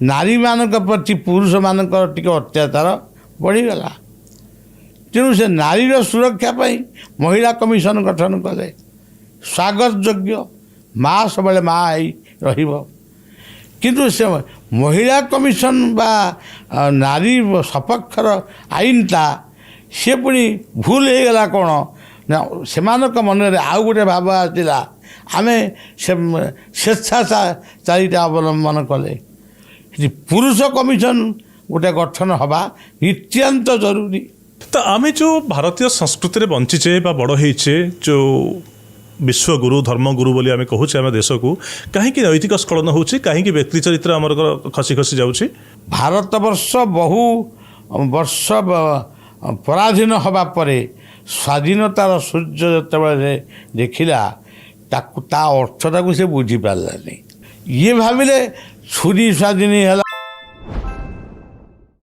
नारी मान प्रति पुरुष मान अत्याचार बढ़ीगला। तेणु से नारीर सुरक्षा महिला कमिशन गठन कले स्वागत योग्य माँ सब माँ किंतु से महिला कमिशन बा नारी सपक्षर आईनटा सी पुणी भूल हो गला कौन ना से मन में आउ गोटे भाव आसला आम स्वेच्छाचारिता अवलंबन कले पुरुष कमिशन गोटे गठन हवा नित्यांत जरूरी। तो आम जो भारतीय संस्कृति में बंचीचे बड़ होचे जो विश्वगुरु धर्मगुरु बोली आम कहूचे आम देश को कहीं नैतिक स्खलन हो कहीं व्यक्ति चरित्र आमर खसी खसी जाऊँगी। भारत वर्ष बहु वर्ष पराधीन हवा परे स्वाधीनतार सूर्य जिते देखला ता अर्थटा को से बुझी पारानी ये भाविले छुरी स्वाधीन है